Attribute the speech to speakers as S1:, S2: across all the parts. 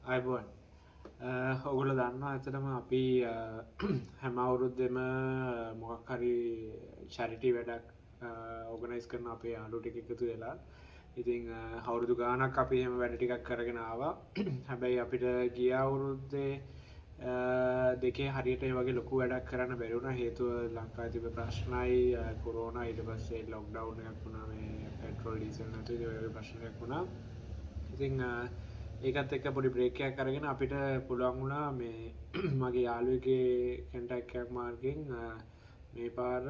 S1: අයිබෝන් ඔගොල්ලෝ දන්නවා ඇත්තටම අපි හැම අවුරුද්දෙම මොකක් හරි චැරිටි වැඩක් ඕගනයිස් කරන අපේ යාළුවෝ ටික එකතු වෙලා. ඉතින් අවුරුදු ගාණක් අපි එහෙම වැඩ ටිකක් කරගෙන ආවා. හැබැයි අපිට ගිය අවුරුද්දේ දෙකේ හරියට ඒ වගේ ලොකු වැඩක් කරන්න බැරි වුණා. හේතුව ලංකාවේ තිබ්බ ප්‍රශ්නයි කොරෝනා ඊට පස්සේ ලොක්ඩවුන් එකක් වුණා. මේ පෙට්‍රෝල් ඩීසල් නැතුව ඒ වගේ ප්‍රශ්නයක් වුණා. ඉතින් ඒකත් එක්ක පොඩි බ්‍රේක් එකක් අරගෙන අපිට පුළුවන් වුණා මේ මගේ යාළුවෙකුගේ කන්ටැක්ට් එකක් මාර්ගෙන් මේ පාර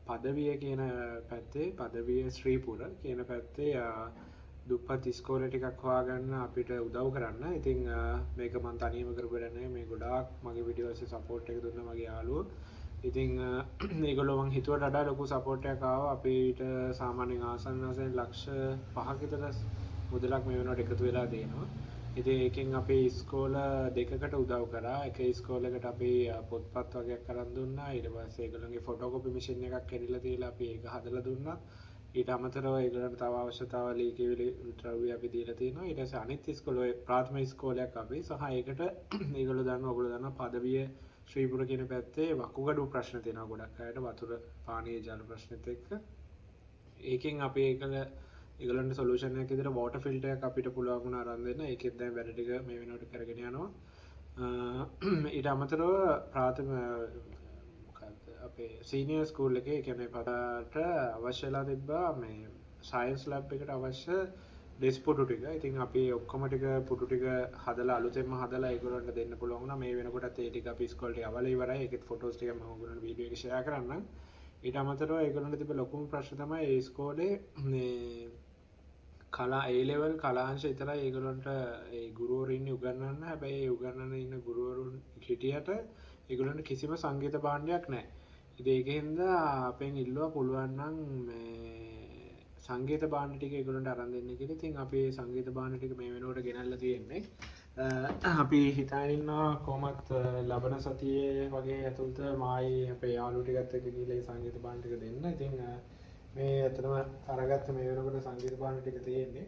S1: පදවිය කියන පැත්තේ පදවිය ශ්‍රීපුර කියන පැත්තේ දුප්පත් ඉස්කෝලේ ටිකක් හොයාගන්න අපිට උදව් කරන්න. ඉතින් මේක මම තනියම කරපු වැඩක් නෙවෙයි. මේ ගොඩාක් මගේ පිටිපස්සේ සපෝට් එක දුන්න මගේ යාළුවෝ. ඉතින් ඒගොල්ලෝ මං හිතුවට වඩා ලොකු සපෝට් එකක් ආවා. අපිට සාමාන්‍යයෙන් ආසන්නයෙන් ලක්ෂ 5ක විතර මුදලක් මේ වෙනකොට එකතු වෙලා තියෙනවා. ඉතින් ඒකෙන් අපේ ඉස්කෝල දෙකකට උදව් කරා. එක ඉස්කෝලයකට අපි පොත්පත් වගේක් අරන් දුන්නා. ඊට පස්සේ ඒගොල්ලන්ගේ ෆොටෝකොපි මැෂින් එකක් කැඩිලා තියලා අපි ඒක හදලා දුන්නා. ඊට අමතරව ඒගොල්ලන්ට තව අවශ්‍යතාවල් ලීකිවිලි ද්‍රව්‍ය අපි දීලා තියෙනවා. ඊට පස්සේ අනිත් ඉස්කෝලේ ප්‍රාථමික ඉස්කෝලයක් අපි සහ ඒකට ඒගොල්ලෝ දන්නවා පදවිය ශ්‍රීපුර කියන පැත්තේ වකුගඩු ප්‍රශ්න තියෙනවා ගොඩක් අයට වතුර පානීය ජල ප්‍රශ්නෙත් එක්ක. ඒකෙන් අපි ඒගොල්ලන්ට සොලියුෂන් එකක් විදිහට වෝටර් ෆිල්ටර් එකක් අපිට පුළුවන් වුණා අරන් දෙන්න. ඒකෙත් දැන් වැඩ ටික මේ වෙනකොට කරගෙන යනවා. ඊට අමතරව අපේ සීනියර් ස්කූල් එකේ කියන්නේ පදාට අවශ්‍යලා තිබ්බා මේ සයන්ස් ලැබ් එකට අවශ්‍ය ඩෙස්ක් පුටු ටික. ඉතින් අපි ඔක්කොම ටික පුටු ටික හදලා අලුතෙන්ම හදලා ඒගොල්ලන්ට දෙන්න පුළුවන් වුණා. මේ වෙනකොටත් ඒ ටික අපි ඉස්කෝලේ අවල ඉවරයි. ඒකෙත් ෆොටෝස් ටික මම ඔයගොල්ලන්ට වීඩියෝ එක ෂෙයා කරන්නම්. ඊට අමතරව ඒගොල්ලන්ට තිබ්බ ලොකුම ප්‍රශ්න තමයි ඒ ඉස්කෝලේ මේ කලා A level කලාංශ විතරයි ඒගොල්ලන්ට ඒ ගුරුවරු ඉන්නේ උගන්වන්න. හැබැයි ඒ උගන්වන්න ඉන්න ගුරුවරුන් හිටියට ඒගොල්ලන්ට කිසිම සංගීත භාණ්ඩයක් නැහැ. ඉතින් ඒකෙන්ද අපෙන් ඉල්ලුවා පුළුවන් නම් මේ සංගීත භාණ්ඩ ටික ඒගොල්ලන්ට අරන් දෙන්න කියලා. ඉතින් අපි සංගීත භාණ්ඩ ටික මේ වෙනකොට ගෙනල්ලා තියෙන්නේ. අපි හිතාගෙන ඉන්නවා කොහොමත් ලබන සතියේ වගේ ඇතුළත මායි අපේ යාළුවෝ ටිකත් එක්ක ගිහලා ඒ සංගීත භාණ්ඩ ටික දෙන්න. ඉතින් මේ ඇත්තටම අරගත්ත මේ වෙනකොට සංගීත භාණ්ඩ ටික තියෙන්නේ.